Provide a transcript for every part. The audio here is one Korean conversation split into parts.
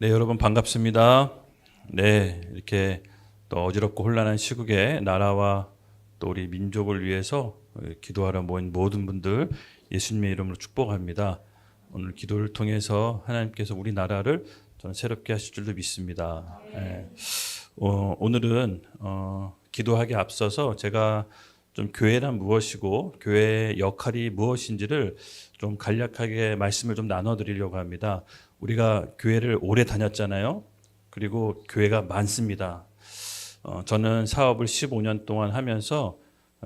네, 여러분 반갑습니다. 네, 이렇게 또 어지럽고 혼란한 시국에 나라와 또 우리 민족을 위해서 기도하러 모인 모든 분들 예수님의 이름으로 축복합니다. 오늘 기도를 통해서 하나님께서 우리 나라를 저는 새롭게 하실 줄도 믿습니다. 네. 오늘은 기도하기 앞서서 제가 좀 교회란 무엇이고 교회의 역할이 무엇인지를 좀 간략하게 말씀을 좀 나눠드리려고 합니다. 우리가 교회를 오래 다녔잖아요. 그리고 교회가 많습니다. 저는 사업을 15년 동안 하면서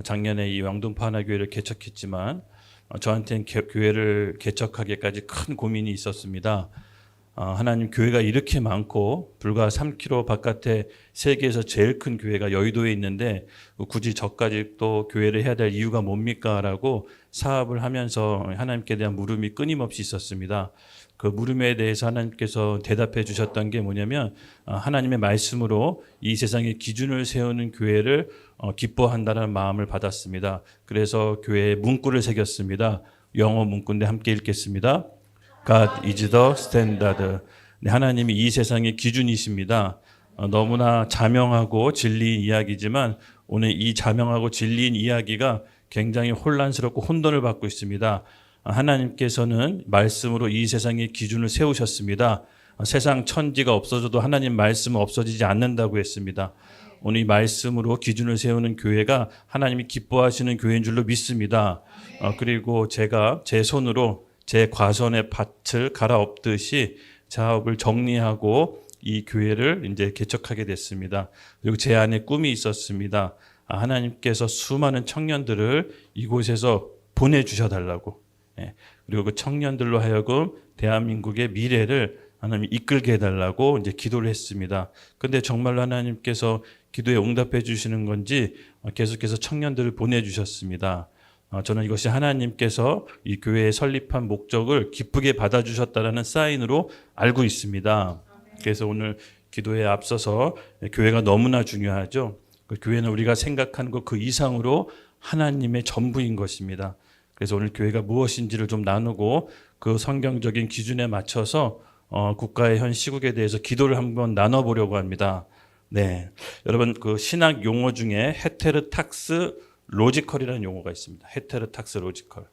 작년에 이 왕동파 하나교회를 개척했지만 저한테는 교회를 개척하기까지 큰 고민이 있었습니다. 하나님, 교회가 이렇게 많고 불과 3km 바깥에 세계에서 제일 큰 교회가 여의도에 있는데 굳이 저까지 또 교회를 해야 될 이유가 뭡니까? 라고 사업을 하면서 하나님께 대한 물음이 끊임없이 있었습니다. 그 물음에 대해서 하나님께서 대답해 주셨던 게 뭐냐면 하나님의 말씀으로 이 세상의 기준을 세우는 교회를 기뻐한다는 마음을 받았습니다. 그래서 교회에 문구를 새겼습니다. 영어 문구인데 함께 읽겠습니다. God is the standard. 네, 하나님이 이 세상의 기준이십니다. 너무나 자명하고 진리인 이야기지만 오늘 이 자명하고 진리인 이야기가 굉장히 혼란스럽고 혼돈을 받고 있습니다. 하나님께서는 말씀으로 이 세상의 기준을 세우셨습니다. 세상 천지가 없어져도 하나님 말씀은 없어지지 않는다고 했습니다. 오늘 이 말씀으로 기준을 세우는 교회가 하나님이 기뻐하시는 교회인 줄로 믿습니다. 그리고 제가 제 손으로 제 과선의 밭을 갈아엎듯이 사업을 정리하고 이 교회를 이제 개척하게 됐습니다. 그리고 제 안에 꿈이 있었습니다. 하나님께서 수많은 청년들을 이곳에서 보내주셔달라고. 그리고 그 청년들로 하여금 대한민국의 미래를 하나님이 이끌게 해달라고 이제 기도를 했습니다. 근데 정말로 하나님께서 기도에 응답해 주시는 건지 계속해서 청년들을 보내주셨습니다. 저는 이것이 하나님께서 이 교회에 설립한 목적을 기쁘게 받아주셨다는 사인으로 알고 있습니다. 그래서 오늘 기도에 앞서서 교회가 너무나 중요하죠. 그 교회는 우리가 생각하는 것 그 이상으로 하나님의 전부인 것입니다. 그래서 오늘 교회가 무엇인지를 좀 나누고 그 성경적인 기준에 맞춰서 국가의 현 시국에 대해서 기도를 한번 나눠보려고 합니다. 네, 여러분 그 신학 용어 중에 헤테르탁스 로지컬이라는 용어가 있습니다. 헤테르탁스 로지컬.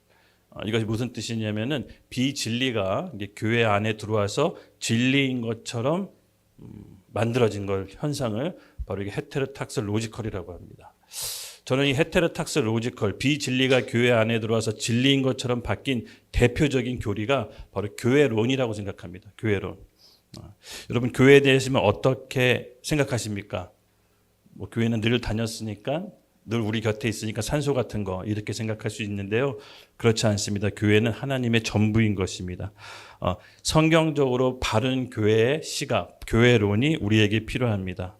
이것이 무슨 뜻이냐면은 비진리가 이제 교회 안에 들어와서 진리인 것처럼 만들어진 걸 현상을 바로 이게 헤테르탁스 로지컬이라고 합니다. 저는 이 헤테르탁스 로지컬 비진리가 교회 안에 들어와서 진리인 것처럼 바뀐 대표적인 교리가 바로 교회론이라고 생각합니다. 교회론. 여러분 교회에 대해서는 어떻게 생각하십니까? 뭐 교회는 늘 다녔으니까 늘 우리 곁에 있으니까 산소 같은 거 이렇게 생각할 수 있는데요. 그렇지 않습니다. 교회는 하나님의 전부인 것입니다. 성경적으로 바른 교회의 시각, 교회론이 우리에게 필요합니다.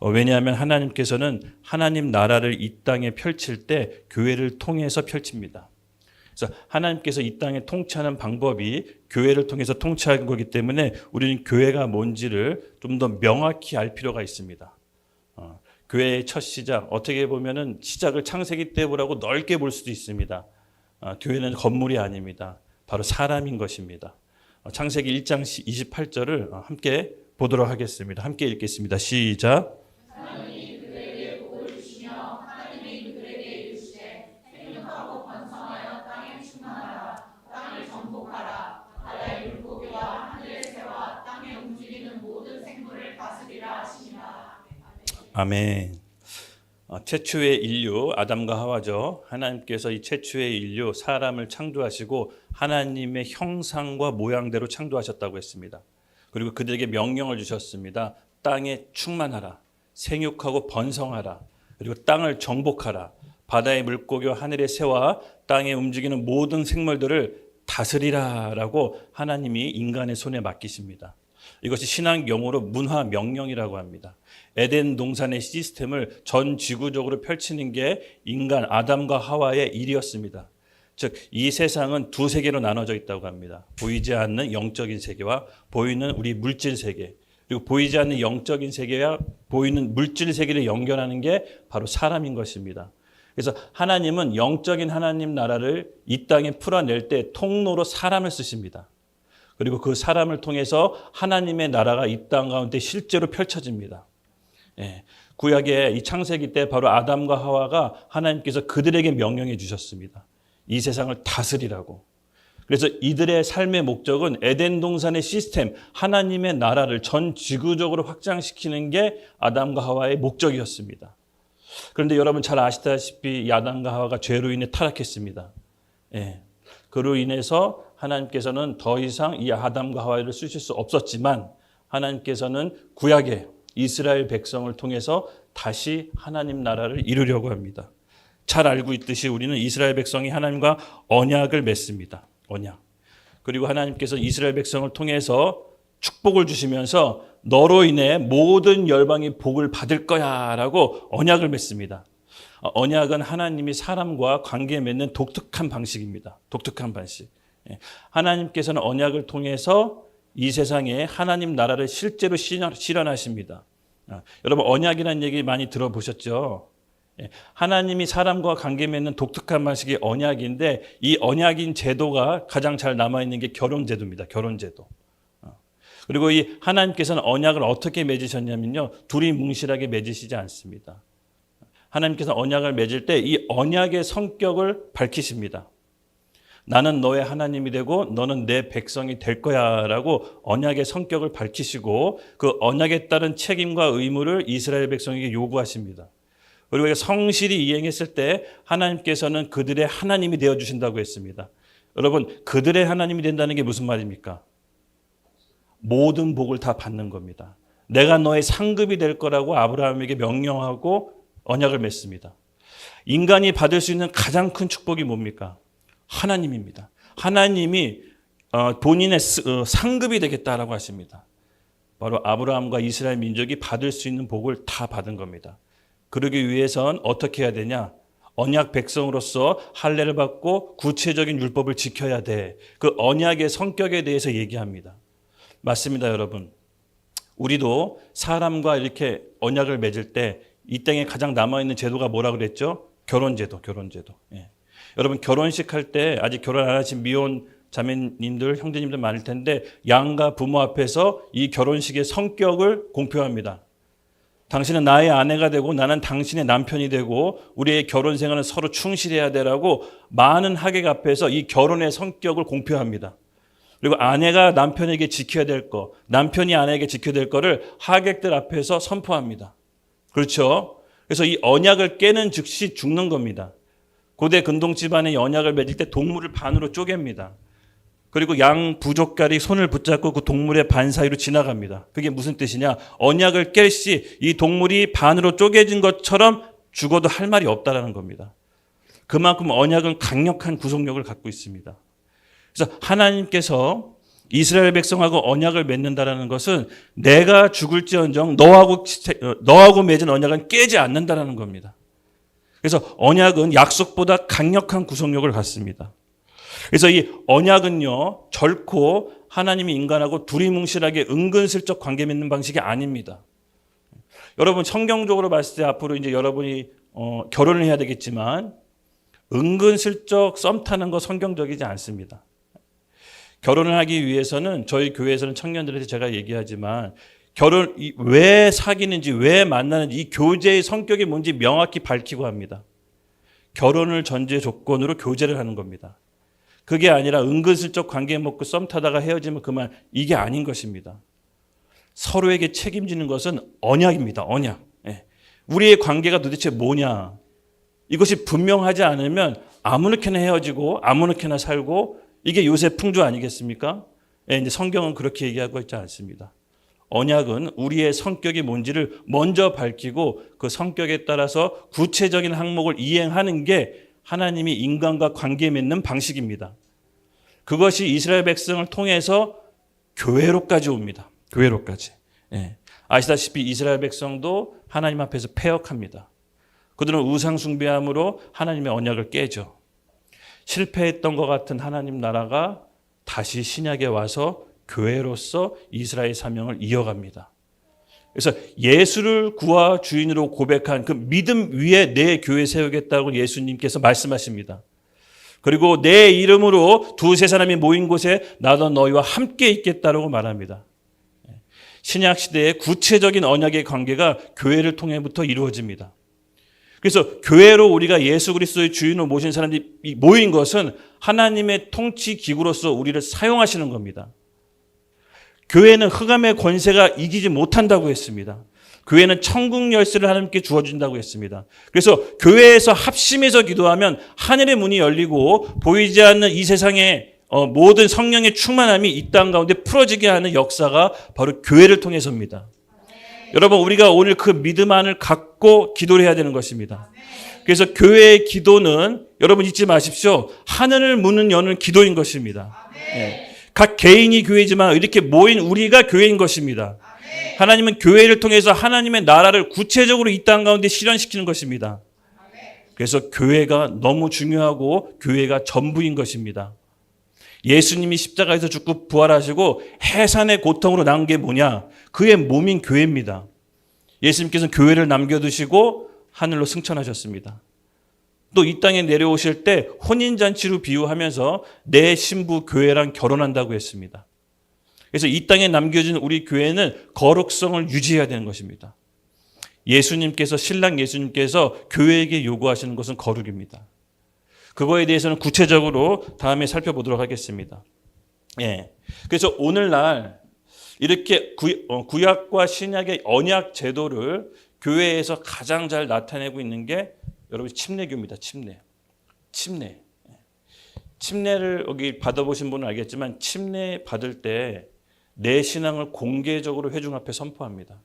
왜냐하면 하나님께서는 하나님 나라를 이 땅에 펼칠 때 교회를 통해서 펼칩니다. 그래서 하나님께서 이 땅에 통치하는 방법이 교회를 통해서 통치하는 거기 때문에 우리는 교회가 뭔지를 좀 더 명확히 알 필요가 있습니다. 교회의 첫 시작, 어떻게 보면은 시작을 창세기 때 보라고 넓게 볼 수도 있습니다. 교회는 건물이 아닙니다. 바로 사람인 것입니다. 창세기 1장 28절을 함께 보도록 하겠습니다. 함께 읽겠습니다. 시작. 하나님이 그들에게 복을 주시며 하나님이 그들에게 이르시되 생육하고 번성하여 땅에 충만하라. 땅을 정복하라. 바다의 물고기와 하늘의 새와 땅에 움직이는 모든 생물을 다스리라 하시니라. 아멘. 최초의 인류 아담과 하와죠. 하나님께서 이 최초의 인류 사람을 창조하시고 하나님의 형상과 모양대로 창조하셨다고 했습니다. 그리고 그들에게 명령을 주셨습니다. 땅에 충만하라. 생육하고 번성하라. 그리고 땅을 정복하라. 바다의 물고기와 하늘의 새와 땅에 움직이는 모든 생물들을 다스리라라고 하나님이 인간의 손에 맡기십니다. 이것이 신학 용어로 문화 명령이라고 합니다. 에덴 동산의 시스템을 전 지구적으로 펼치는 게 인간 아담과 하와의 일이었습니다. 즉 이 세상은 두 세계로 나눠져 있다고 합니다. 보이지 않는 영적인 세계와 보이는 우리 물질 세계, 그리고 보이지 않는 영적인 세계와 보이는 물질 세계를 연결하는 게 바로 사람인 것입니다. 그래서 하나님은 영적인 하나님 나라를 이 땅에 풀어낼 때 통로로 사람을 쓰십니다. 그리고 그 사람을 통해서 하나님의 나라가 이 땅 가운데 실제로 펼쳐집니다. 예. 구약의 이 창세기 때 바로 아담과 하와가 하나님께서 그들에게 명령해 주셨습니다. 이 세상을 다스리라고. 그래서 이들의 삶의 목적은 에덴 동산의 시스템, 하나님의 나라를 전 지구적으로 확장시키는 게 아담과 하와의 목적이었습니다. 그런데 여러분 잘 아시다시피 이 아담과 하와가 죄로 인해 타락했습니다. 예. 그로 인해서 하나님께서는 더 이상 이 아담과 하와를 쓰실 수 없었지만 하나님께서는 구약의 이스라엘 백성을 통해서 다시 하나님 나라를 이루려고 합니다. 잘 알고 있듯이 우리는 이스라엘 백성이 하나님과 언약을 맺습니다. 언약. 그리고 하나님께서 이스라엘 백성을 통해서 축복을 주시면서 너로 인해 모든 열방이 복을 받을 거야 라고 언약을 맺습니다. 언약은 하나님이 사람과 관계 맺는 독특한 방식입니다. 독특한 방식. 하나님께서는 언약을 통해서 이 세상에 하나님 나라를 실제로 실현하십니다. 여러분 언약이라는 얘기 많이 들어보셨죠? 하나님이 사람과 관계 맺는 독특한 방식이 언약인데 이 언약인 제도가 가장 잘 남아있는 게 결혼제도입니다. 결혼제도. 그리고 이 하나님께서는 언약을 어떻게 맺으셨냐면요. 둘이 뭉실하게 맺으시지 않습니다. 하나님께서 언약을 맺을 때 이 언약의 성격을 밝히십니다. 나는 너의 하나님이 되고 너는 내 백성이 될 거야 라고 언약의 성격을 밝히시고 그 언약에 따른 책임과 의무를 이스라엘 백성에게 요구하십니다. 그리고 성실히 이행했을 때 하나님께서는 그들의 하나님이 되어주신다고 했습니다. 여러분 그들의 하나님이 된다는 게 무슨 말입니까? 모든 복을 다 받는 겁니다. 내가 너의 상급이 될 거라고 아브라함에게 명령하고 언약을 맺습니다. 인간이 받을 수 있는 가장 큰 축복이 뭡니까? 하나님입니다. 하나님이 본인의 상급이 되겠다라고 하십니다. 바로 아브라함과 이스라엘 민족이 받을 수 있는 복을 다 받은 겁니다. 그러기 위해선 어떻게 해야 되냐? 언약 백성으로서 할례를 받고 구체적인 율법을 지켜야 돼. 그 언약의 성격에 대해서 얘기합니다. 맞습니다, 여러분. 우리도 사람과 이렇게 언약을 맺을 때 이 땅에 가장 남아있는 제도가 뭐라 그랬죠? 결혼제도, 결혼제도. 예. 여러분 결혼식 할 때 아직 결혼 안 하신 미혼 자매님들, 형제님들 많을 텐데 양가 부모 앞에서 이 결혼식의 성격을 공표합니다. 당신은 나의 아내가 되고 나는 당신의 남편이 되고 우리의 결혼 생활은 서로 충실해야 되라고 많은 하객 앞에서 이 결혼의 성격을 공표합니다. 그리고 아내가 남편에게 지켜야 될 거, 남편이 아내에게 지켜야 될 거를 하객들 앞에서 선포합니다. 그렇죠? 그래서 이 언약을 깨는 즉시 죽는 겁니다. 고대 근동 집안의 언약을 맺을 때 동물을 반으로 쪼갭니다. 그리고 양 부족갈이 손을 붙잡고 그 동물의 반 사이로 지나갑니다. 그게 무슨 뜻이냐? 언약을 깰 시 이 동물이 반으로 쪼개진 것처럼 죽어도 할 말이 없다라는 겁니다. 그만큼 언약은 강력한 구속력을 갖고 있습니다. 그래서 하나님께서 이스라엘 백성하고 언약을 맺는다라는 것은 내가 죽을지언정 너하고 맺은 언약은 깨지 않는다라는 겁니다. 그래서 언약은 약속보다 강력한 구속력을 갖습니다. 그래서 이 언약은요, 결코 하나님이 인간하고 두리뭉실하게 은근슬쩍 관계 맺는 방식이 아닙니다. 여러분 성경적으로 봤을 때 앞으로 이제 여러분이 결혼을 해야 되겠지만 은근슬쩍 썸 타는 거 성경적이지 않습니다. 결혼을 하기 위해서는 저희 교회에서는 청년들한테 제가 얘기하지만 왜 사귀는지 왜 만나는지 이 교제의 성격이 뭔지 명확히 밝히고 합니다. 결혼을 전제 조건으로 교제를 하는 겁니다. 그게 아니라 은근슬쩍 관계 맺고 썸 타다가 헤어지면 그만, 이게 아닌 것입니다. 서로에게 책임지는 것은 언약입니다. 언약. 우리의 관계가 도대체 뭐냐? 이것이 분명하지 않으면 아무렇게나 헤어지고 아무렇게나 살고 이게 요새 풍조 아니겠습니까? 이제 성경은 그렇게 얘기하고 있지 않습니다. 언약은 우리의 성격이 뭔지를 먼저 밝히고 그 성격에 따라서 구체적인 항목을 이행하는 게 하나님이 인간과 관계 맺는 방식입니다. 그것이 이스라엘 백성을 통해서 교회로까지 옵니다. 교회로까지. 아시다시피 이스라엘 백성도 하나님 앞에서 패역합니다. 그들은 우상 숭배함으로 하나님의 언약을 깨죠. 실패했던 것 같은 하나님 나라가 다시 신약에 와서 교회로서 이스라엘 사명을 이어갑니다. 그래서 예수를 구와 주인으로 고백한 그 믿음 위에 내 교회 세우겠다고 예수님께서 말씀하십니다. 그리고 내 이름으로 두세 사람이 모인 곳에 나도 너희와 함께 있겠다라고 말합니다. 신약 시대의 구체적인 언약의 관계가 교회를 통해부터 이루어집니다. 그래서 교회로 우리가 예수 그리스도의 주인으로 모신 사람들이 모인 것은 하나님의 통치 기구로서 우리를 사용하시는 겁니다. 교회는 흑암의 권세가 이기지 못한다고 했습니다. 교회는 천국 열쇠를 하나님께 주어준다고 했습니다. 그래서 교회에서 합심해서 기도하면 하늘의 문이 열리고 보이지 않는 이 세상의 모든 성령의 충만함이 이 땅 가운데 풀어지게 하는 역사가 바로 교회를 통해서입니다. 여러분, 우리가 오늘 그 믿음 안을 갖고 기도를 해야 되는 것입니다. 그래서 교회의 기도는 여러분 잊지 마십시오. 하늘을 무는 여는 기도인 것입니다. 각 개인이 교회지만 이렇게 모인 우리가 교회인 것입니다. 하나님은 교회를 통해서 하나님의 나라를 구체적으로 이 땅 가운데 실현시키는 것입니다. 그래서 교회가 너무 중요하고 교회가 전부인 것입니다. 예수님이 십자가에서 죽고 부활하시고 해산의 고통으로 나온 게 뭐냐? 그의 몸인 교회입니다. 예수님께서는 교회를 남겨두시고 하늘로 승천하셨습니다. 또 이 땅에 내려오실 때 혼인잔치로 비유하면서 내 신부 교회랑 결혼한다고 했습니다. 그래서 이 땅에 남겨진 우리 교회는 거룩성을 유지해야 되는 것입니다. 예수님께서, 신랑 예수님께서 교회에게 요구하시는 것은 거룩입니다. 그거에 대해서는 구체적으로 다음에 살펴보도록 하겠습니다. 그래서 오늘날 이렇게 구약과 신약의 언약 제도를 교회에서 가장 잘 나타내고 있는 게 여러분 침례교입니다. 침례를 여기 받아보신 분은 알겠지만 침례 받을 때 내 신앙을 공개적으로 회중 앞에 선포합니다.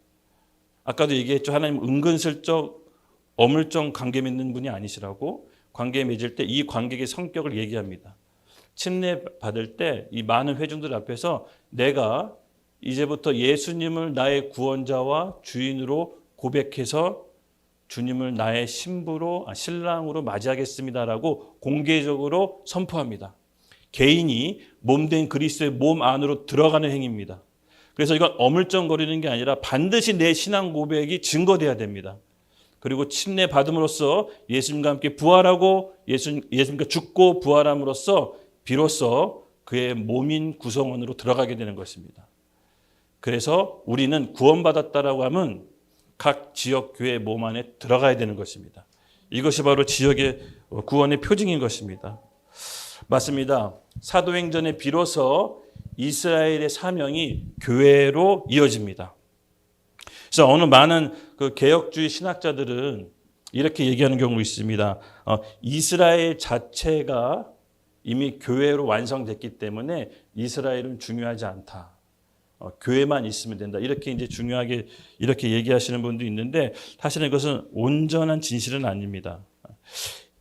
아까도 얘기했죠. 하나님 은근슬쩍 어물쩡 관계 맺는 분이 아니시라고. 관계 맺을 때 이 관계의 성격을 얘기합니다. 침례 받을 때 이 많은 회중들 앞에서 내가 이제부터 예수님을 나의 구원자와 주인으로 고백해서 주님을 나의 신랑으로 맞이하겠습니다라고 공개적으로 선포합니다. 개인이 몸된 그리스도의 몸 안으로 들어가는 행위입니다. 그래서 이건 어물쩡거리는 게 아니라 반드시 내 신앙 고백이 증거돼야 됩니다. 그리고 침례 받음으로써 예수님과 함께 부활하고 예수님과 죽고 부활함으로써 비로소 그의 몸인 구성원으로 들어가게 되는 것입니다. 그래서 우리는 구원받았다라고 하면 각 지역 교회 몸 안에 들어가야 되는 것입니다. 이것이 바로 지역의 구원의 표징인 것입니다. 맞습니다. 사도행전에 비로소 이스라엘의 사명이 교회로 이어집니다. 그래서 어느 많은 그 개혁주의 신학자들은 이렇게 얘기하는 경우가 있습니다. 이스라엘 자체가 이미 교회로 완성됐기 때문에 이스라엘은 중요하지 않다. 교회만 있으면 된다. 이렇게 이제 중요하게 이렇게 얘기하시는 분도 있는데 사실은 이것은 온전한 진실은 아닙니다.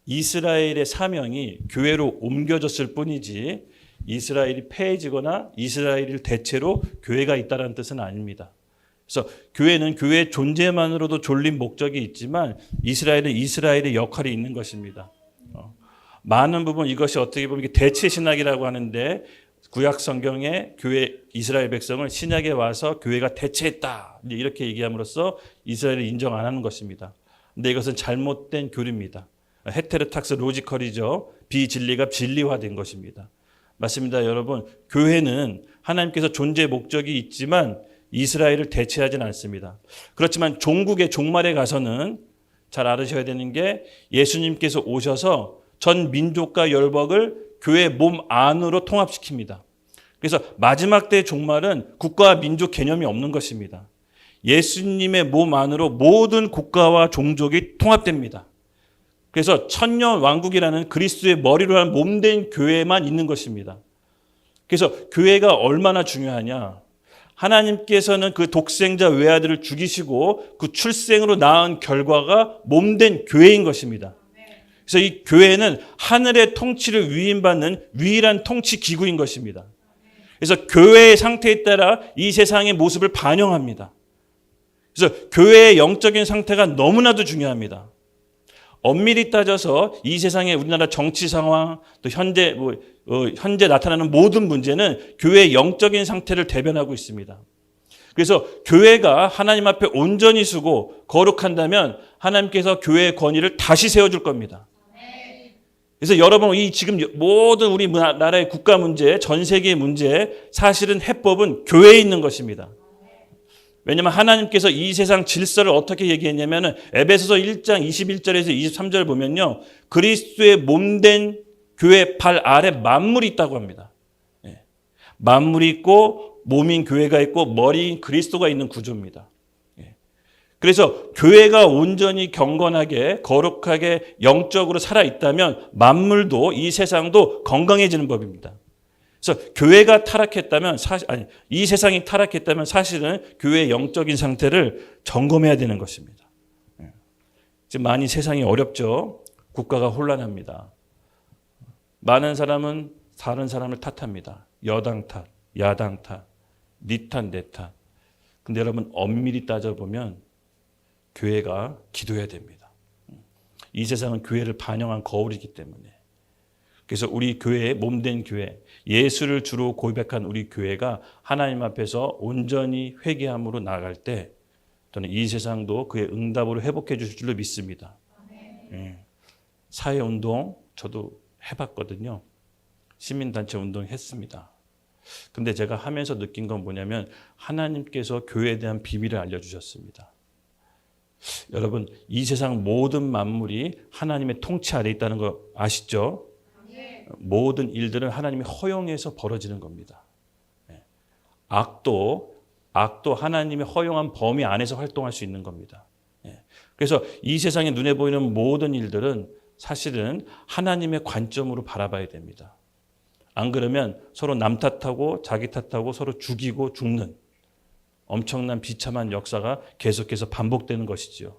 이스라엘의 사명이 교회로 옮겨졌을 뿐이지 이스라엘이 폐해지거나 이스라엘을 대체로 교회가 있다는 뜻은 아닙니다. 그래서 교회는 교회의 존재만으로도 졸린 목적이 있지만 이스라엘은 이스라엘의 역할이 있는 것입니다. 많은 부분 이것이 어떻게 보면 대체 신학이라고 하는데 구약 성경에 교회 이스라엘 백성을 신약에 와서 교회가 대체했다 이렇게 얘기함으로써 이스라엘을 인정 안 하는 것입니다. 근데 이것은 잘못된 교리입니다. 헤테로탁스 로지컬이죠. 비진리가 진리화된 것입니다. 맞습니다, 여러분. 교회는 하나님께서 존재 목적이 있지만 이스라엘을 대체하진 않습니다. 그렇지만 종국의 종말에 가서는 잘 알으셔야 되는 게 예수님께서 오셔서 전 민족과 열방을 교회 몸 안으로 통합시킵니다. 그래서 마지막 때의 종말은 국가와 민족 개념이 없는 것입니다. 예수님의 몸 안으로 모든 국가와 종족이 통합됩니다. 그래서 천년 왕국이라는 그리스도의 머리로 한 몸된 교회만 있는 것입니다. 그래서 교회가 얼마나 중요하냐. 하나님께서는 그 독생자 외아들을 죽이시고 그 출생으로 낳은 결과가 몸된 교회인 것입니다. 그래서 이 교회는 하늘의 통치를 위임받는 유일한 통치 기구인 것입니다. 그래서 교회의 상태에 따라 이 세상의 모습을 반영합니다. 그래서 교회의 영적인 상태가 너무나도 중요합니다. 엄밀히 따져서 이 세상의 우리나라 정치 상황, 또 현재 나타나는 모든 문제는 교회의 영적인 상태를 대변하고 있습니다. 그래서 교회가 하나님 앞에 온전히 서고 거룩한다면 하나님께서 교회의 권위를 다시 세워줄 겁니다. 그래서 여러분 이 지금 모든 우리 나라의 국가 문제, 전 세계의 문제 사실은 해법은 교회에 있는 것입니다. 왜냐하면 하나님께서 이 세상 질서를 어떻게 얘기했냐면은 에베소서 1장 21절에서 23절 보면요. 그리스도의 몸된 교회 발 아래 만물이 있다고 합니다. 만물이 있고 몸인 교회가 있고 머리인 그리스도가 있는 구조입니다. 그래서 교회가 온전히 경건하게 거룩하게 영적으로 살아있다면 만물도 이 세상도 건강해지는 법입니다. 그래서 교회가 타락했다면 이 세상이 타락했다면 사실은 교회의 영적인 상태를 점검해야 되는 것입니다. 지금 많이 세상이 어렵죠. 국가가 혼란합니다. 많은 사람은 다른 사람을 탓합니다. 여당 탓, 야당 탓, 니 탓, 내 탓. 근데 여러분 엄밀히 따져보면 교회가 기도해야 됩니다. 이 세상은 교회를 반영한 거울이기 때문에. 그래서 우리 교회, 몸된 교회, 예수를 주로 고백한 우리 교회가 하나님 앞에서 온전히 회개함으로 나아갈 때 저는 이 세상도 그의 응답으로 회복해 주실 줄로 믿습니다. 사회운동 저도 해봤거든요. 시민단체 운동 했습니다. 근데 제가 하면서 느낀 건 뭐냐면 하나님께서 교회에 대한 비밀을 알려주셨습니다. 여러분 이 세상 모든 만물이 하나님의 통치 아래 있다는 거 아시죠? 모든 일들은 하나님이 허용해서 벌어지는 겁니다. 악도 하나님이 허용한 범위 안에서 활동할 수 있는 겁니다. 그래서 이 세상에 눈에 보이는 모든 일들은 사실은 하나님의 관점으로 바라봐야 됩니다. 안 그러면 서로 남 탓하고 자기 탓하고 서로 죽이고 죽는 엄청난 비참한 역사가 계속해서 반복되는 것이지요.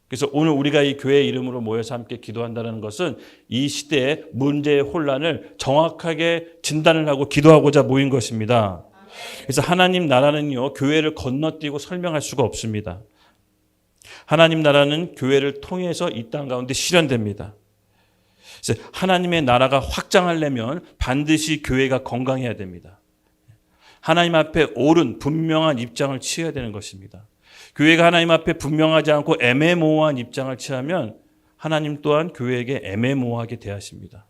그래서 오늘 우리가 이 교회 이름으로 모여서 함께 기도한다는 것은 이 시대의 문제의 혼란을 정확하게 진단을 하고 기도하고자 모인 것입니다. 그래서 하나님 나라는요, 교회를 건너뛰고 설명할 수가 없습니다. 하나님 나라는 교회를 통해서 이 땅 가운데 실현됩니다. 그래서 하나님의 나라가 확장하려면 반드시 교회가 건강해야 됩니다. 하나님 앞에 옳은 분명한 입장을 취해야 되는 것입니다. 교회가 하나님 앞에 분명하지 않고 애매모호한 입장을 취하면 하나님 또한 교회에게 애매모호하게 대하십니다.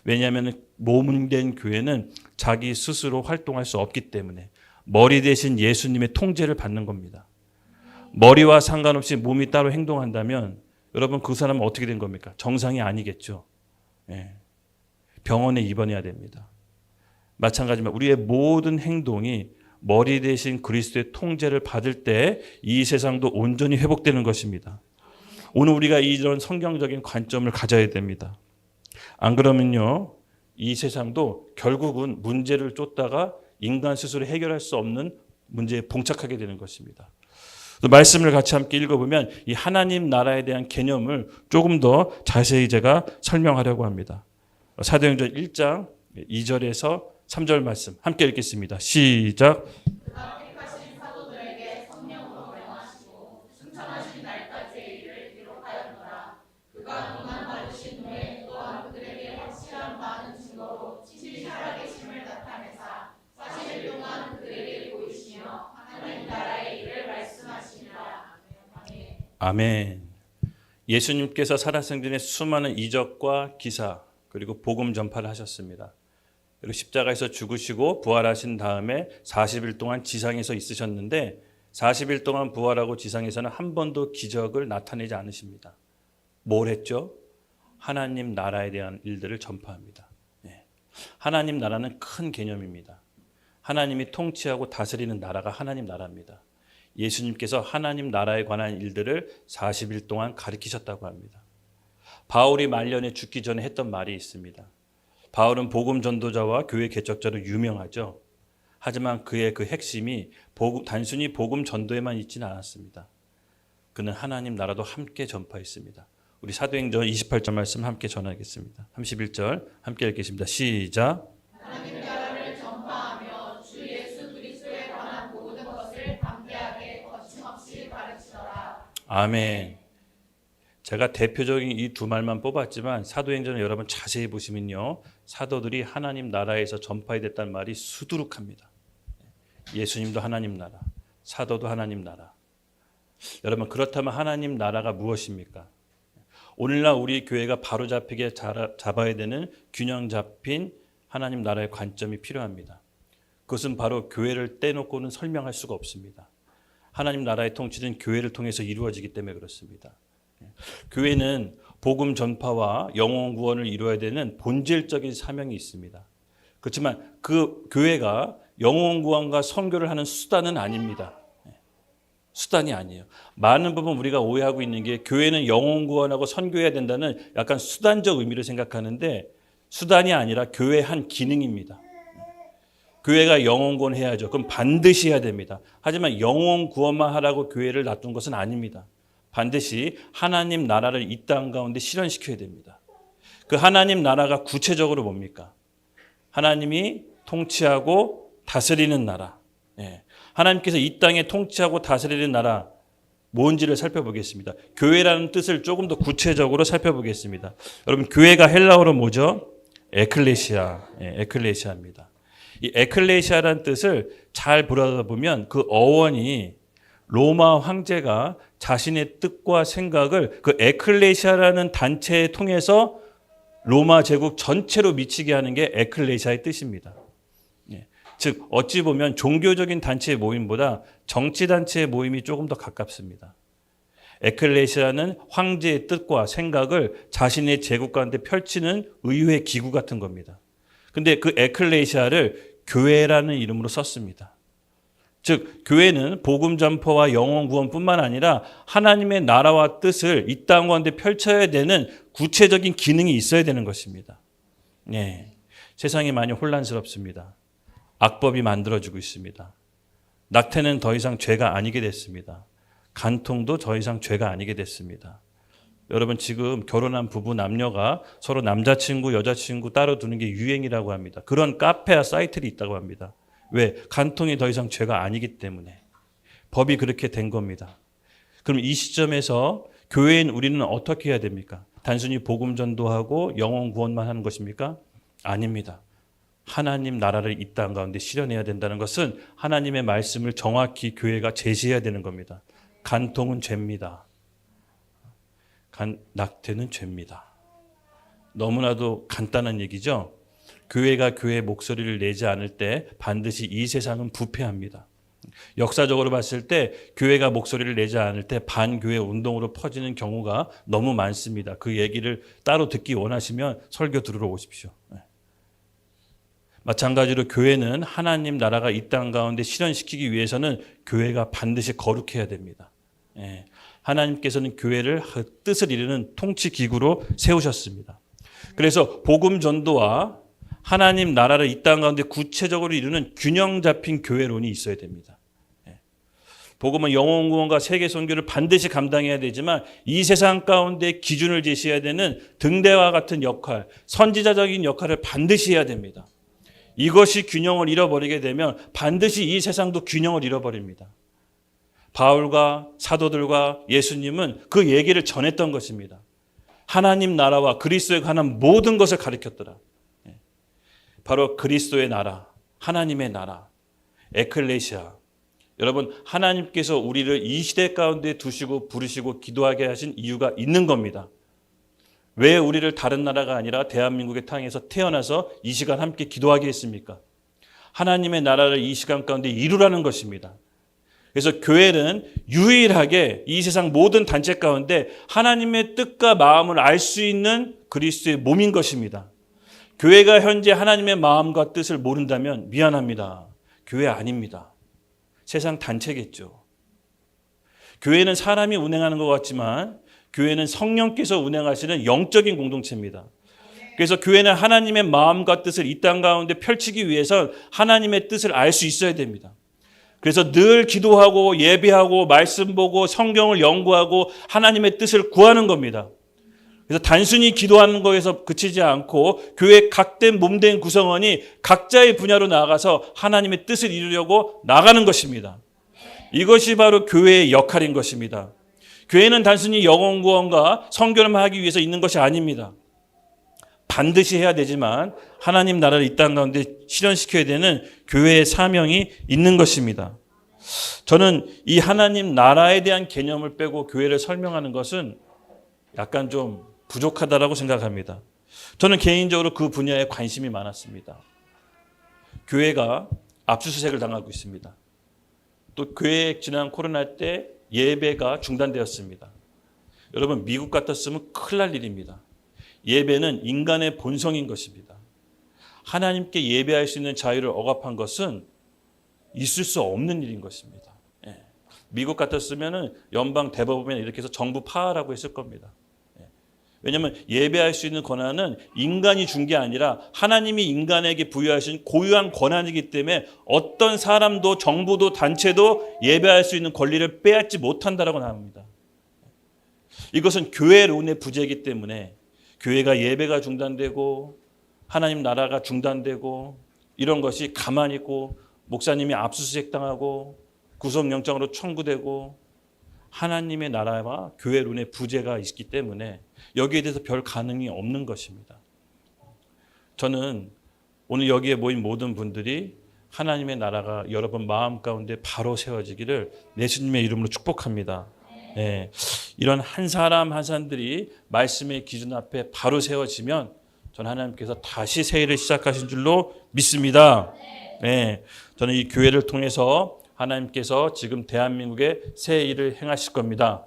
왜냐하면 몸된 교회는 자기 스스로 활동할 수 없기 때문에 머리 대신 예수님의 통제를 받는 겁니다. 머리와 상관없이 몸이 따로 행동한다면 여러분 그 사람은 어떻게 된 겁니까? 정상이 아니겠죠. 병원에 입원해야 됩니다. 마찬가지로 우리의 모든 행동이 머리 대신 그리스도의 통제를 받을 때 이 세상도 온전히 회복되는 것입니다. 오늘 우리가 이런 성경적인 관점을 가져야 됩니다. 안 그러면요, 이 세상도 결국은 문제를 쫓다가 인간 스스로 해결할 수 없는 문제에 봉착하게 되는 것입니다. 말씀을 같이 함께 읽어보면 이 하나님 나라에 대한 개념을 조금 더 자세히 제가 설명하려고 합니다. 사도행전 1장 2절에서 3절 말씀 함께 읽겠습니다. 시작. 아멘. 예수님께서 살아생전에 수많은 이적과 기사 그리고 복음 전파를 하셨습니다. 그리고 십자가에서 죽으시고 부활하신 다음에 40일 동안 지상에서 있으셨는데 40일 동안 부활하고 지상에서는 한 번도 기적을 나타내지 않으십니다. 뭘 했죠? 하나님 나라에 대한 일들을 전파합니다. 하나님 나라는 큰 개념입니다. 하나님이 통치하고 다스리는 나라가 하나님 나라입니다. 예수님께서 하나님 나라에 관한 일들을 40일 동안 가르치셨다고 합니다. 바울이 말년에 죽기 전에 했던 말이 있습니다. 바울은 복음 전도자와 교회 개척자로 유명하죠. 하지만 그의 그 핵심이 단순히 복음 전도에만 있지는 않았습니다. 그는 하나님 나라도 함께 전파했습니다. 우리 사도행전 28절 말씀 함께 전하겠습니다. 31절 함께 읽겠습니다. 시작. 하나님 나라를 전파하며 주 예수 그리스도에 관한 모든 것을 담대하게 거침없이 가르치더라. 아멘. 제가 대표적인 이 두 말만 뽑았지만 사도행전을 여러분 자세히 보시면요, 사도들이 하나님 나라에서 전파해 됐다는 말이 수두룩합니다. 예수님도 하나님 나라, 사도도 하나님 나라. 여러분 그렇다면 하나님 나라가 무엇입니까? 오늘날 우리 교회가 바로 잡히게 잡아야 되는 균형 잡힌 하나님 나라의 관점이 필요합니다. 그것은 바로 교회를 떼놓고는 설명할 수가 없습니다. 하나님 나라의 통치는 교회를 통해서 이루어지기 때문에 그렇습니다. 교회는 복음 전파와 영혼 구원을 이루어야 되는 본질적인 사명이 있습니다. 그렇지만 그 교회가 영혼 구원과 선교를 하는 수단은 아닙니다. 수단이 아니에요. 많은 부분 우리가 오해하고 있는 게 교회는 영혼 구원하고 선교해야 된다는 약간 수단적 의미를 생각하는데 수단이 아니라 교회의 한 기능입니다. 교회가 영혼 구원해야죠. 그럼 반드시 해야 됩니다. 하지만 영혼 구원만 하라고 교회를 놔둔 것은 아닙니다. 반드시 하나님 나라를 이 땅 가운데 실현시켜야 됩니다. 그 하나님 나라가 구체적으로 뭡니까? 하나님이 통치하고 다스리는 나라. 하나님께서 이 땅에 통치하고 다스리는 나라 뭔지를 살펴보겠습니다. 교회라는 뜻을 조금 더 구체적으로 살펴보겠습니다. 여러분, 교회가 헬라어로 뭐죠? 에클레시아, 에클레시아입니다. 이 에클레시아라는 뜻을 잘 보면 그 어원이 로마 황제가 자신의 뜻과 생각을 그 에클레시아라는 단체에 통해서 로마 제국 전체로 미치게 하는 게 에클레시아의 뜻입니다. 즉 어찌 보면 종교적인 단체의 모임보다 정치단체의 모임이 조금 더 가깝습니다. 에클레시아는 황제의 뜻과 생각을 자신의 제국 가운데 펼치는 의회 기구 같은 겁니다. 근데 그 에클레시아를 교회라는 이름으로 썼습니다. 즉 교회는 복음 전파와 영혼 구원뿐만 아니라 하나님의 나라와 뜻을 이 땅 가운데 펼쳐야 되는 구체적인 기능이 있어야 되는 것입니다. 세상이 많이 혼란스럽습니다. 악법이 만들어지고 있습니다. 낙태는 더 이상 죄가 아니게 됐습니다. 간통도 더 이상 죄가 아니게 됐습니다. 여러분, 지금 결혼한 부부 남녀가 서로 남자친구 여자친구 따로 두는 게 유행이라고 합니다. 그런 카페와 사이트들이 있다고 합니다. 왜? 간통이 더 이상 죄가 아니기 때문에. 법이 그렇게 된 겁니다. 그럼 이 시점에서 교회인 우리는 어떻게 해야 됩니까? 단순히 복음 전도하고 영혼 구원만 하는 것입니까? 아닙니다. 하나님 나라를 이 땅 가운데 실현해야 된다는 것은 하나님의 말씀을 정확히 교회가 제시해야 되는 겁니다. 간통은 죄입니다. 낙태는 죄입니다. 너무나도 간단한 얘기죠. 교회가 교회의 목소리를 내지 않을 때 반드시 이 세상은 부패합니다. 역사적으로 봤을 때 교회가 목소리를 내지 않을 때 반교회 운동으로 퍼지는 경우가 너무 많습니다. 그 얘기를 따로 듣기 원하시면 설교 들으러 오십시오. 마찬가지로 교회는 하나님 나라가 이 땅 가운데 실현시키기 위해서는 교회가 반드시 거룩해야 됩니다. 하나님께서는 교회를 뜻을 이루는 통치기구로 세우셨습니다. 그래서 복음 전도와 하나님 나라를 이 땅 가운데 구체적으로 이루는 균형 잡힌 교회론이 있어야 됩니다. 복음은 영혼 구원과 세계 선교를 반드시 감당해야 되지만 이 세상 가운데 기준을 제시해야 되는 등대와 같은 역할, 선지자적인 역할을 반드시 해야 됩니다. 이것이 균형을 잃어버리게 되면 반드시 이 세상도 균형을 잃어버립니다. 바울과 사도들과 예수님은 그 얘기를 전했던 것입니다. 하나님 나라와 그리스도에 관한 모든 것을 가르쳤더라. 바로 그리스도의 나라, 하나님의 나라, 에클레시아. 여러분, 하나님께서 우리를 이 시대 가운데 두시고 부르시고 기도하게 하신 이유가 있는 겁니다. 왜 우리를 다른 나라가 아니라 대한민국의 땅에서 태어나서 이 시간 함께 기도하게 했습니까? 하나님의 나라를 이 시간 가운데 이루라는 것입니다. 그래서 교회는 유일하게 이 세상 모든 단체 가운데 하나님의 뜻과 마음을 알 수 있는 그리스도의 몸인 것입니다. 교회가 현재 하나님의 마음과 뜻을 모른다면 미안합니다. 교회 아닙니다. 세상 단체겠죠. 교회는 사람이 운행하는 것 같지만 교회는 성령께서 운행하시는 영적인 공동체입니다. 그래서 교회는 하나님의 마음과 뜻을 이 땅 가운데 펼치기 위해서 하나님의 뜻을 알 수 있어야 됩니다. 그래서 늘 기도하고 예배하고 말씀 보고 성경을 연구하고 하나님의 뜻을 구하는 겁니다. 그래서 단순히 기도하는 거에서 그치지 않고 교회 각된 몸된 구성원이 각자의 분야로 나아가서 하나님의 뜻을 이루려고 나가는 것입니다. 이것이 바로 교회의 역할인 것입니다. 교회는 단순히 영혼 구원과 선교를만 하기 위해서 있는 것이 아닙니다. 반드시 해야 되지만 하나님 나라를 이 땅 가운데 실현시켜야 되는 교회의 사명이 있는 것입니다. 저는 이 하나님 나라에 대한 개념을 빼고 교회를 설명하는 것은 약간 좀 부족하다라고 생각합니다. 저는 개인적으로 그 분야에 관심이 많았습니다. 교회가 압수수색을 당하고 있습니다. 또 교회 지난 코로나 때 예배가 중단되었습니다. 여러분, 미국 같았으면 큰일 날 일입니다. 예배는 인간의 본성인 것입니다. 하나님께 예배할 수 있는 자유를 억압한 것은 있을 수 없는 일인 것입니다. 예. 미국 같았으면 연방 대법원에 이렇게 해서 정부 파하라고 했을 겁니다. 예. 왜냐하면 예배할 수 있는 권한은 인간이 준 게 아니라 하나님이 인간에게 부여하신 고유한 권한이기 때문에 어떤 사람도 정부도 단체도 예배할 수 있는 권리를 빼앗지 못한다라고 나옵니다. 이것은 교회론의 부재이기 때문에 교회가 예배가 중단되고 하나님 나라가 중단되고 이런 것이 가만히 있고 목사님이 압수수색 당하고 구속영장으로 청구되고 하나님의 나라와 교회론의 부재가 있기 때문에 여기에 대해서 별 반응이 없는 것입니다. 저는 오늘 여기에 모인 모든 분들이 하나님의 나라가 여러분 마음 가운데 바로 세워지기를 예수님의 이름으로 축복합니다. 예, 이런 한 사람 한 사람들이 말씀의 기준 앞에 바로 세워지면 저는 하나님께서 다시 새 일을 시작하신 줄로 믿습니다. 예, 저는 이 교회를 통해서 하나님께서 지금 대한민국에 새 일을 행하실 겁니다.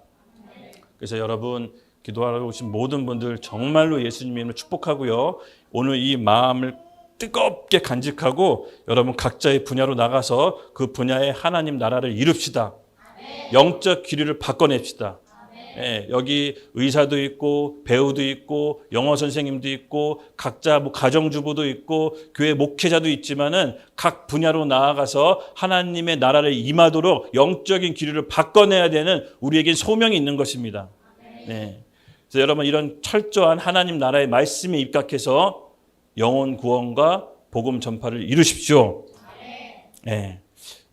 그래서 여러분 기도하러 오신 모든 분들 정말로 예수님의 이름으로 축복하고요. 오늘 이 마음을 뜨겁게 간직하고 여러분 각자의 분야로 나가서 그 분야의 하나님 나라를 이룹시다. 영적 기류를 바꿔냅시다. 예, 여기 의사도 있고 배우도 있고 영어 선생님도 있고 각자 뭐 가정주부도 있고 교회 목회자도 있지만은 각 분야로 나아가서 하나님의 나라를 임하도록 영적인 기류를 바꿔내야 되는 우리에겐 소명이 있는 것입니다. 네. 그래서 여러분 이런 철저한 하나님 나라의 말씀에 입각해서 영혼 구원과 복음 전파를 이루십시오. 네.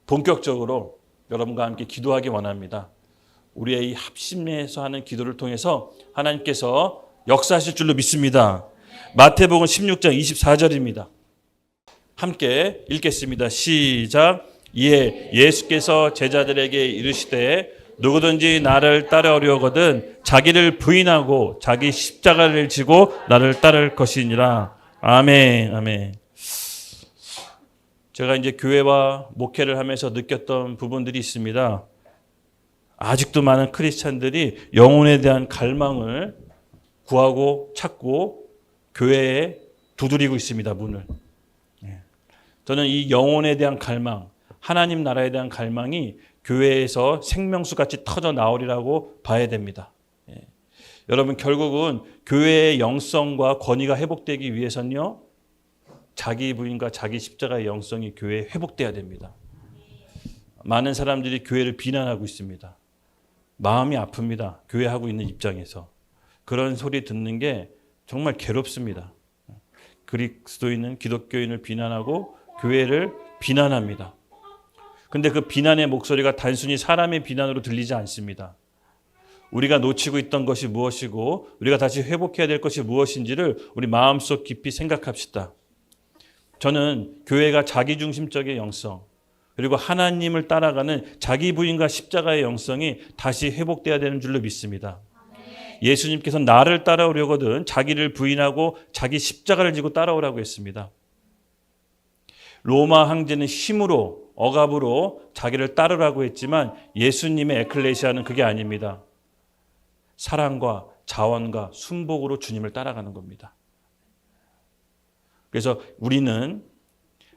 본격적으로 여러분과 함께 기도하기 원합니다. 우리의 이 합심해서 하는 기도를 통해서 하나님께서 역사하실 줄로 믿습니다. 마태복음 16장 24절입니다. 함께 읽겠습니다. 시작. 이에 예수께서 제자들에게 이르시되 누구든지 나를 따르려거든 자기를 부인하고 자기 십자가를 지고 나를 따를 것이니라. 아멘. 아멘. 제가 이제 교회와 목회를 하면서 느꼈던 부분들이 있습니다. 아직도 많은 크리스찬들이 영혼에 대한 갈망을 구하고 찾고 교회에 두드리고 있습니다. 문을. 저는 이 영혼에 대한 갈망, 하나님 나라에 대한 갈망이 교회에서 생명수같이 터져 나오리라고 봐야 됩니다. 여러분 결국은 교회의 영성과 권위가 회복되기 위해서는요. 자기 부인과 자기 십자가의 영성이 교회에 회복돼야 됩니다. 많은 사람들이 교회를 비난하고 있습니다. 마음이 아픕니다. 교회하고 있는 입장에서. 그런 소리 듣는 게 정말 괴롭습니다. 그리스도인은 기독교인을 비난하고 교회를 비난합니다. 근데 그 비난의 목소리가 단순히 사람의 비난으로 들리지 않습니다. 우리가 놓치고 있던 것이 무엇이고 우리가 다시 회복해야 될 것이 무엇인지를 우리 마음속 깊이 생각합시다. 저는 교회가 자기중심적인 영성 그리고 하나님을 따라가는 자기 부인과 십자가의 영성이 다시 회복돼야 되는 줄로 믿습니다. 예수님께서 나를 따라오려거든 자기를 부인하고 자기 십자가를 지고 따라오라고 했습니다. 로마 황제는 힘으로 억압으로 자기를 따르라고 했지만 예수님의 에클레시아는 그게 아닙니다. 사랑과 자원과 순복으로 주님을 따라가는 겁니다. 그래서 우리는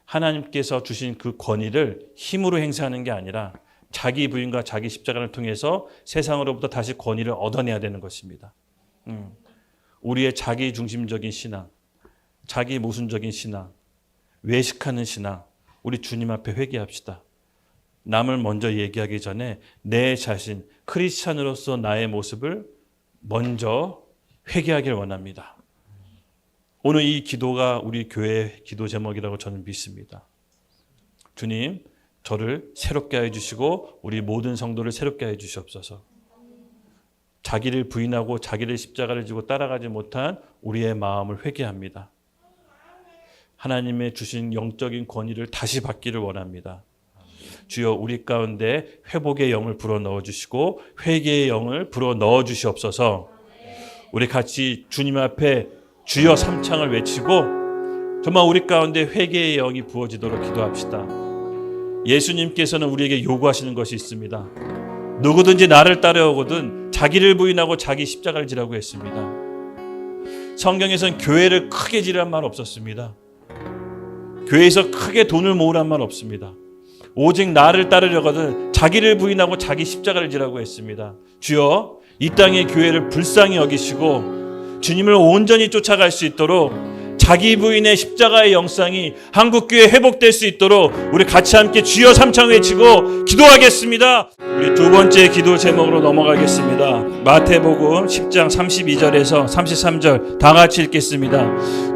하나님께서 주신 그 권위를 힘으로 행사하는 게 아니라 자기 부인과 자기 십자가를 통해서 세상으로부터 다시 권위를 얻어내야 되는 것입니다. 우리의 자기 중심적인 신앙, 자기 모순적인 신앙, 외식하는 신앙, 우리 주님 앞에 회개합시다. 남을 먼저 얘기하기 전에 내 자신, 크리스찬으로서 나의 모습을 먼저 회개하길 원합니다. 오늘 이 기도가 우리 교회의 기도 제목이라고 저는 믿습니다. 주님, 저를 새롭게 해주시고 우리 모든 성도를 새롭게 해주시옵소서. 자기를 부인하고 자기를 십자가를 지고 따라가지 못한 우리의 마음을 회개합니다. 하나님의 주신 영적인 권위를 다시 받기를 원합니다. 주여 우리 가운데 회복의 영을 불어넣어 주시고 회개의 영을 불어넣어 주시옵소서. 우리 같이 주님 앞에 주여 삼창을 외치고 정말 우리 가운데 회개의 영이 부어지도록 기도합시다. 예수님께서는 우리에게 요구하시는 것이 있습니다. 누구든지 나를 따라오거든 자기를 부인하고 자기 십자가를 지라고 했습니다. 성경에서는 교회를 크게 지르란 말 없었습니다. 교회에서 크게 돈을 모으란 말 없습니다. 오직 나를 따르려거든 자기를 부인하고 자기 십자가를 지라고 했습니다. 주여, 이 땅의 교회를 불쌍히 여기시고 주님을 온전히 쫓아갈 수 있도록 자기 부인의 십자가의 영상이 한국교회에 회복될 수 있도록 우리 같이 함께 주여 삼창 외치고 기도하겠습니다. 우리 두 번째 기도 제목으로 넘어가겠습니다. 마태복음 10장 32절에서 33절 다 같이 읽겠습니다.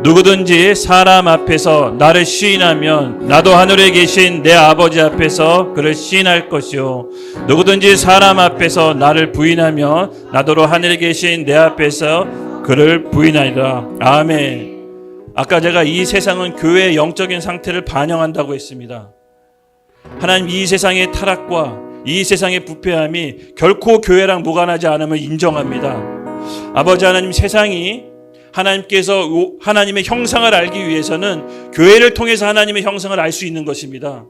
누구든지 사람 앞에서 나를 시인하면 나도 하늘에 계신 내 아버지 앞에서 그를 시인할 것이요, 누구든지 사람 앞에서 나를 부인하면 나도 하늘에 계신 내 앞에서 그를 부인하리라. 아멘. 아까 제가 이 세상은 교회의 영적인 상태를 반영한다고 했습니다. 하나님, 이 세상의 타락과 이 세상의 부패함이 결코 교회랑 무관하지 않음을 인정합니다. 아버지 하나님, 세상이 하나님께서 하나님의 형상을 알기 위해서는 교회를 통해서 하나님의 형상을 알 수 있는 것입니다.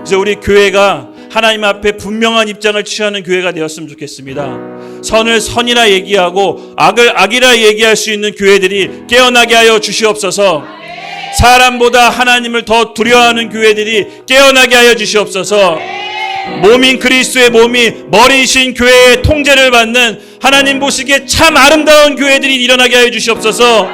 그래서 우리 교회가 하나님 앞에 분명한 입장을 취하는 교회가 되었으면 좋겠습니다. 선을 선이라 얘기하고 악을 악이라 얘기할 수 있는 교회들이 깨어나게 하여 주시옵소서. 사람보다 하나님을 더 두려워하는 교회들이 깨어나게 하여 주시옵소서. 몸인 그리스도의 몸이 머리이신 교회의 통제를 받는 하나님 보시기에 참 아름다운 교회들이 일어나게 하여 주시옵소서.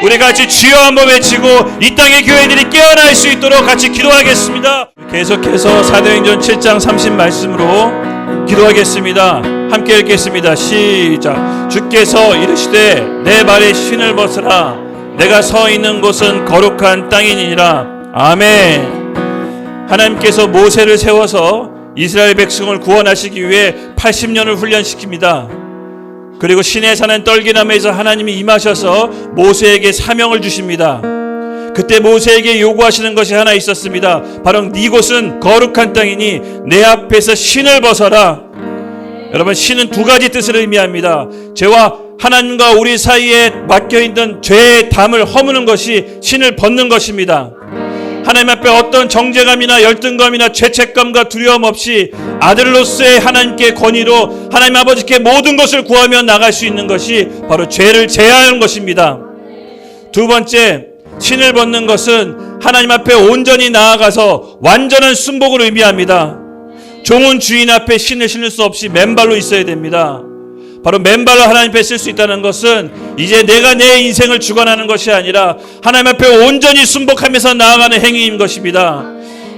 우리 같이 주여 한번 외치고 이 땅의 교회들이 깨어날 수 있도록 같이 기도하겠습니다. 계속해서 사도행전 7장 30 말씀으로 기도하겠습니다. 함께 읽겠습니다. 시작. 주께서 이르시되 내 발에 신을 벗으라. 내가 서 있는 곳은 거룩한 땅이니라. 아멘. 하나님께서 모세를 세워서 이스라엘 백성을 구원하시기 위해 80년을 훈련시킵니다. 그리고 시내산은 떨기나무에서 하나님이 임하셔서 모세에게 사명을 주십니다. 그때 모세에게 요구하시는 것이 하나 있었습니다. 바로 이곳은 거룩한 땅이니 내 앞에서 신을 벗어라. 여러분, 신은 두 가지 뜻을 의미합니다. 죄와 하나님과 우리 사이에 막혀있는 죄의 담을 허무는 것이 신을 벗는 것입니다. 하나님 앞에 어떤 정죄감이나 열등감이나 죄책감과 두려움 없이 아들로서의 하나님께 권위로 하나님 아버지께 모든 것을 구하며 나갈 수 있는 것이 바로 죄를 제하는 것입니다. 두 번째, 신을 벗는 것은 하나님 앞에 온전히 나아가서 완전한 순복을 의미합니다. 종은 주인 앞에 신을 신을 수 없이 맨발로 있어야 됩니다. 바로 맨발로 하나님 앞에 쓸 수 있다는 것은 이제 내가 내 인생을 주관하는 것이 아니라 하나님 앞에 온전히 순복하면서 나아가는 행위인 것입니다.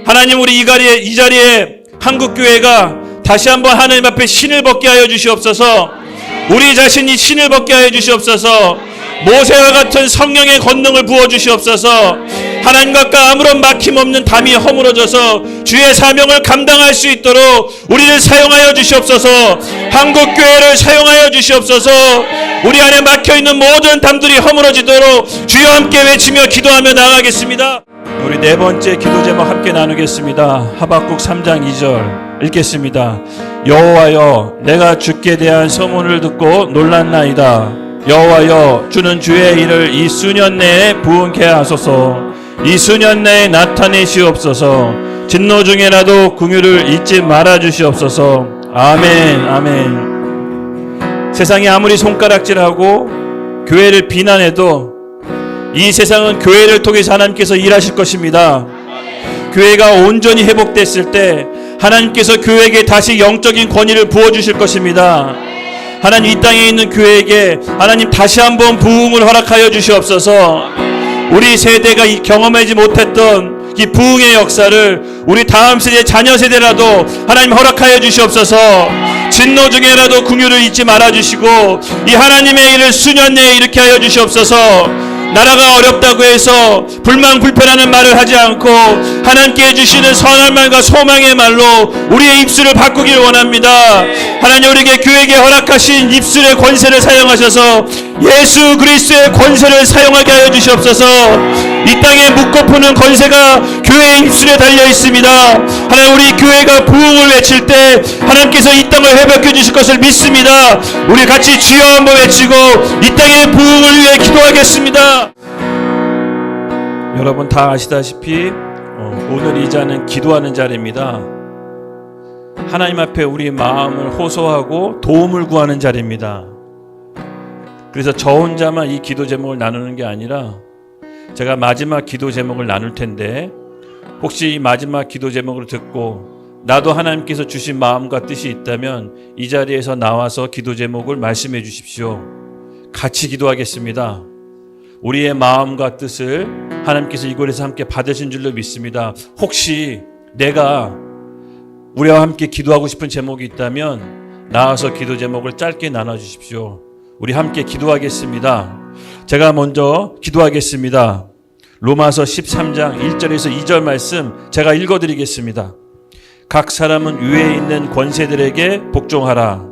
하나님, 우리 이 자리에 한국교회가 다시 한번 하나님 앞에 신을 벗게 하여 주시옵소서. 우리 자신이 신을 벗게 하여 주시옵소서. 모세와 같은 성령의 권능을 부어주시옵소서. 하나님과 아무런 막힘없는 담이 허물어져서 주의 사명을 감당할 수 있도록 우리를 사용하여 주시옵소서. 한국교회를 사용하여 주시옵소서. 우리 안에 막혀있는 모든 담들이 허물어지도록 주여 함께 외치며 기도하며 나가겠습니다. 우리 네 번째 기도 제목 함께 나누겠습니다. 하박국 3장 2절 읽겠습니다. 여호와여, 내가 주께 대한 소문을 듣고 놀랐나이다. 여호와여, 주는 주의 일을 이 수년 내에 부응케 하소서. 이 수년 내에 나타내시옵소서. 진노 중에라도 긍휼을 잊지 말아 주시옵소서. 아멘. 아멘. 세상이 아무리 손가락질하고 교회를 비난해도 이 세상은 교회를 통해서 하나님께서 일하실 것입니다. 교회가 온전히 회복됐을 때 하나님께서 교회에게 다시 영적인 권위를 부어주실 것입니다. 하나님, 이 땅에 있는 교회에게 하나님 다시 한번 부흥을 허락하여 주시옵소서. 우리 세대가 경험하지 못했던 이 부흥의 역사를 우리 다음 세대, 자녀 세대라도 하나님 허락하여 주시옵소서. 진노 중에라도 긍휼을 잊지 말아주시고 이 하나님의 일을 수년 내에 일으켜 하여 주시옵소서. 나라가 어렵다고 해서 불만 불편하는 말을 하지 않고 하나님께 해주시는 선한 말과 소망의 말로 우리의 입술을 바꾸길 원합니다. 하나님, 우리에게 교회에게 허락하신 입술의 권세를 사용하셔서 예수 그리스도의 권세를 사용하게 하여 주시옵소서. 이 땅에 묻고 푸는 권세가 교회의 입술에 달려 있습니다. 하나님, 우리 교회가 부흥을 외칠 때 하나님께서 이 땅을 회복해 주실 것을 믿습니다. 우리 같이 주여 한번 외치고 이 땅의 부흥을 위해 기도하겠습니다. 여러분 다 아시다시피 오늘 이 자는 기도하는 자리입니다. 하나님 앞에 우리 마음을 호소하고 도움을 구하는 자리입니다. 그래서 저 혼자만 이 기도 제목을 나누는 게 아니라 제가 마지막 기도 제목을 나눌 텐데, 혹시 이 마지막 기도 제목을 듣고 나도 하나님께서 주신 마음과 뜻이 있다면 이 자리에서 나와서 기도 제목을 말씀해 주십시오. 같이 기도하겠습니다. 우리의 마음과 뜻을 하나님께서 이곳에서 함께 받으신 줄로 믿습니다. 혹시 내가 우리와 함께 기도하고 싶은 제목이 있다면 나와서 기도 제목을 짧게 나눠주십시오. 우리 함께 기도하겠습니다. 제가 먼저 기도하겠습니다. 로마서 13장 1절에서 2절 말씀 제가 읽어드리겠습니다. 각 사람은 위에 있는 권세들에게 복종하라.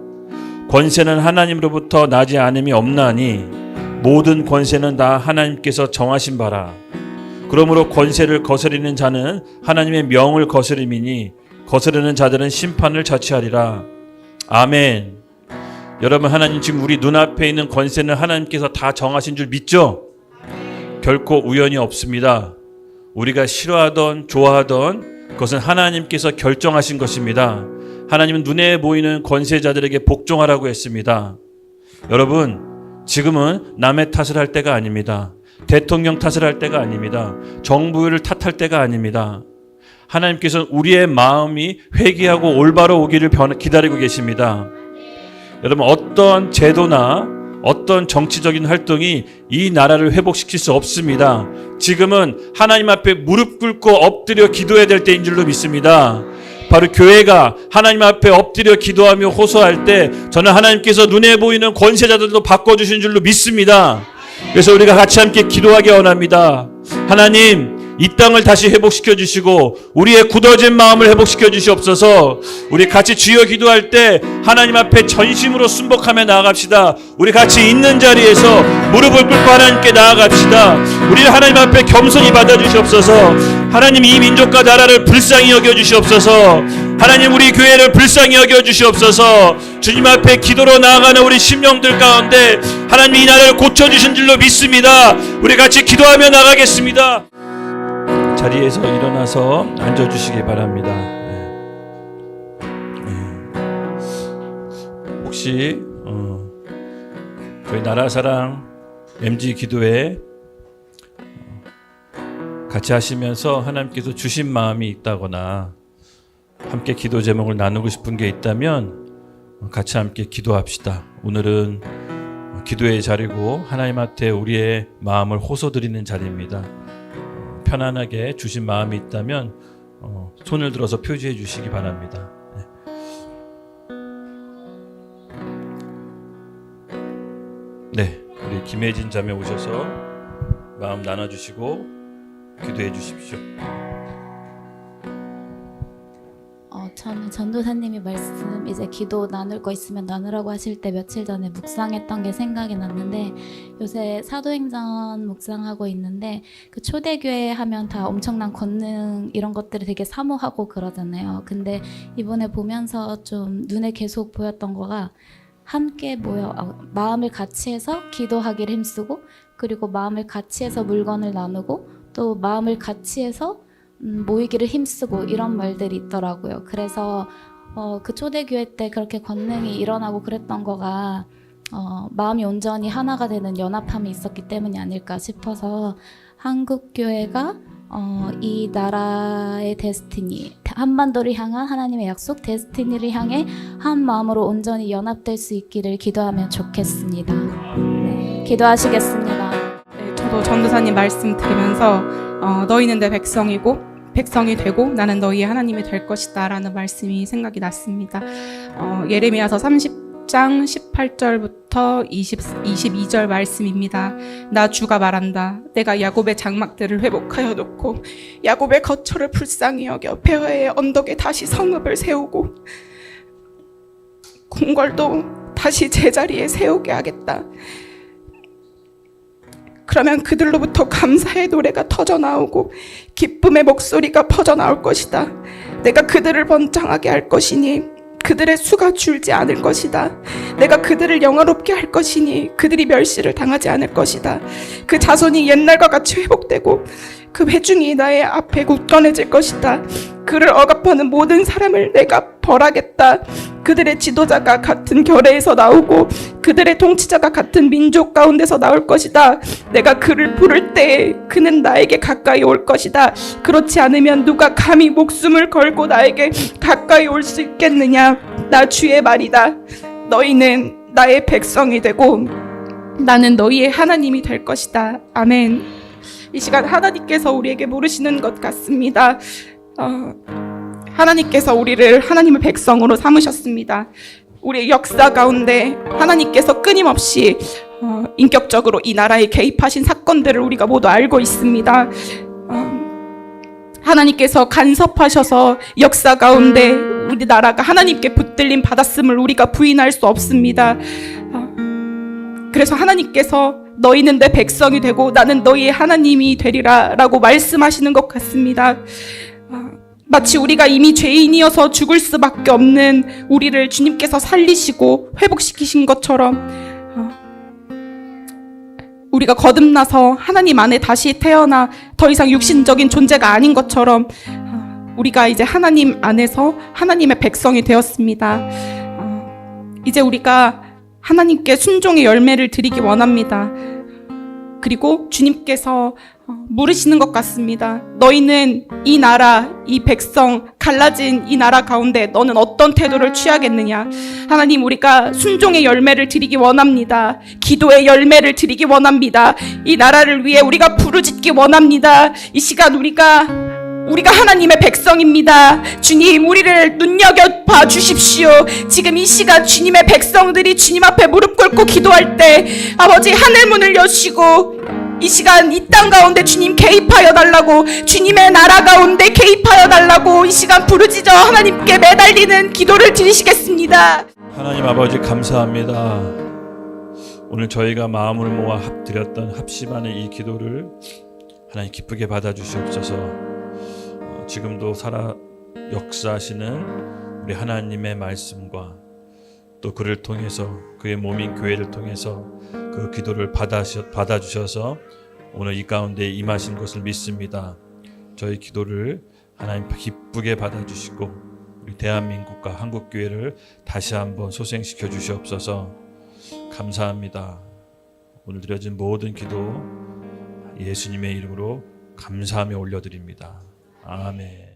권세는 하나님으로부터 나지 않음이 없나니 모든 권세는 다 하나님께서 정하신 바라. 그러므로 권세를 거스리는 자는 하나님의 명을 거스림이니 거스르는 자들은 심판을 자취하리라. 아멘. 여러분, 하나님 지금 우리 눈앞에 있는 권세는 하나님께서 다 정하신 줄 믿죠? 결코 우연이 없습니다. 우리가 싫어하던 좋아하던 그것은 하나님께서 결정하신 것입니다. 하나님은 눈에 보이는 권세자들에게 복종하라고 했습니다. 여러분, 지금은 남의 탓을 할 때가 아닙니다. 대통령 탓을 할 때가 아닙니다. 정부를 탓할 때가 아닙니다. 하나님께서는 우리의 마음이 회개하고 올바로 오기를 기다리고 계십니다. 여러분, 어떤 제도나 어떤 정치적인 활동이 이 나라를 회복시킬 수 없습니다. 지금은 하나님 앞에 무릎 꿇고 엎드려 기도해야 될 때인 줄로 믿습니다. 바로 교회가 하나님 앞에 엎드려 기도하며 호소할 때 저는 하나님께서 눈에 보이는 권세자들도 바꿔주신 줄로 믿습니다. 그래서 우리가 같이 함께 기도하기 원합니다. 하나님, 이 땅을 다시 회복시켜 주시고 우리의 굳어진 마음을 회복시켜 주시옵소서. 우리 같이 주여 기도할 때 하나님 앞에 전심으로 순복하며 나아갑시다. 우리 같이 있는 자리에서 무릎을 꿇고 하나님께 나아갑시다. 우리를 하나님 앞에 겸손히 받아주시옵소서. 하나님, 이 민족과 나라를 불쌍히 여겨주시옵소서. 하나님, 우리 교회를 불쌍히 여겨주시옵소서. 주님 앞에 기도로 나아가는 우리 심령들 가운데 하나님 이 나라를 고쳐주신 줄로 믿습니다. 우리 같이 기도하며 나가겠습니다. 자리에서 일어나서 앉아주시기 바랍니다. 혹시 저희 나라사랑 MG 기도회 같이 하시면서 하나님께서 주신 마음이 있다거나 함께 기도 제목을 나누고 싶은 게 있다면 같이 함께 기도합시다. 오늘은 기도의 자리고 하나님 앞에 우리의 마음을 호소드리는 자리입니다. 편안하게 주신 마음이 있다면 손을 들어서 표지해 주시기 바랍니다. 네, 우리 김혜진 자매 오셔서 마음 나눠주시고 기도해 주십시오. 저는 전도사님이 말씀 이제 기도 나눌 거 있으면 나누라고 하실 때 며칠 전에 묵상했던 게 생각이 났는데, 요새 사도행전 묵상하고 있는데 그 초대교회 하면 다 엄청난 권능 이런 것들을 되게 사모하고 그러잖아요. 근데 이번에 보면서 좀 눈에 계속 보였던 거가 함께 모여 마음을 같이 해서 기도하기를 힘쓰고, 그리고 마음을 같이 해서 물건을 나누고, 또 마음을 같이 해서 모이기를 힘쓰고, 이런 말들이 있더라고요. 그래서 그 초대교회 때 그렇게 권능이 일어나고 그랬던 거가 마음이 온전히 하나가 되는 연합함이 있었기 때문이 아닐까 싶어서, 한국교회가 이 나라의 데스티니, 한반도를 향한 하나님의 약속 데스티니를 향해 한 마음으로 온전히 연합될 수 있기를 기도하면 좋겠습니다. 네, 기도하시겠습니다. 네, 저도 전도사님 말씀 들으면서 너희는 내 백성이고 백성이 되고 나는 너희의 하나님이 될 것이다 라는 말씀이 생각이 났습니다. 예레미야서 30장 18절부터 22절 말씀입니다. 나 주가 말한다. 내가 야곱의 장막들을 회복하여 놓고 야곱의 거처를 불쌍히 여겨 폐허의 언덕에 다시 성읍을 세우고 궁궐도 다시 제자리에 세우게 하겠다. 그러면 그들로부터 감사의 노래가 터져 나오고 기쁨의 목소리가 퍼져 나올 것이다. 내가 그들을 번창하게 할 것이니 그들의 수가 줄지 않을 것이다. 내가 그들을 영화롭게 할 것이니 그들이 멸시를 당하지 않을 것이다. 그 자손이 옛날과 같이 회복되고 그 회중이 나의 앞에 굳건해질 것이다. 그를 억압하는 모든 사람을 내가 벌하겠다. 그들의 지도자가 같은 결례에서 나오고 그들의 통치자가 같은 민족 가운데서 나올 것이다. 내가 그를 부를 때에 그는 나에게 가까이 올 것이다. 그렇지 않으면 누가 감히 목숨을 걸고 나에게 가까이 올 수 있겠느냐. 나 주의 말이다. 너희는 나의 백성이 되고 나는 너희의 하나님이 될 것이다. 아멘. 이 시간 하나님께서 우리에게 물으시는 것 같습니다. 하나님께서 우리를 하나님의 백성으로 삼으셨습니다. 우리의 역사 가운데 하나님께서 끊임없이 인격적으로 이 나라에 개입하신 사건들을 우리가 모두 알고 있습니다. 하나님께서 간섭하셔서 역사 가운데 우리나라가 하나님께 붙들림 받았음을 우리가 부인할 수 없습니다. 그래서 하나님께서 너희는 내 백성이 되고 나는 너희의 하나님이 되리라 라고 말씀하시는 것 같습니다. 마치 우리가 이미 죄인이어서 죽을 수밖에 없는 우리를 주님께서 살리시고 회복시키신 것처럼 우리가 거듭나서 하나님 안에 다시 태어나 더 이상 육신적인 존재가 아닌 것처럼 우리가 이제 하나님 안에서 하나님의 백성이 되었습니다. 이제 우리가 하나님께 순종의 열매를 드리기 원합니다. 그리고 주님께서 물으시는 것 같습니다. 너희는 이 나라, 이 백성, 갈라진 이 나라 가운데 너는 어떤 태도를 취하겠느냐. 하나님, 우리가 순종의 열매를 드리기 원합니다. 기도의 열매를 드리기 원합니다. 이 나라를 위해 우리가 부르짖기 원합니다. 이 시간 우리가 하나님의 백성입니다. 주님, 우리를 눈여겨봐 주십시오. 지금 이 시간 주님의 백성들이 주님 앞에 무릎 꿇고 기도할 때 아버지 하늘 문을 여시고 이 시간 이 땅 가운데 주님 개입하여 달라고, 주님의 나라 가운데 개입하여 달라고 이 시간 부르짖어 하나님께 매달리는 기도를 드리시겠습니다. 하나님 아버지 감사합니다. 오늘 저희가 마음을 모아 드렸던 합심하는 이 기도를 하나님 기쁘게 받아주시옵소서. 지금도 살아 역사하시는 우리 하나님의 말씀과 또 그를 통해서 그의 몸인 교회를 통해서 그 기도를 받아주셔서 오늘 이 가운데 임하신 것을 믿습니다. 저희 기도를 하나님 기쁘게 받아주시고 우리 대한민국과 한국교회를 다시 한번 소생시켜 주시옵소서. 감사합니다. 오늘 드려진 모든 기도 예수님의 이름으로 감사하며 올려드립니다. 아멘.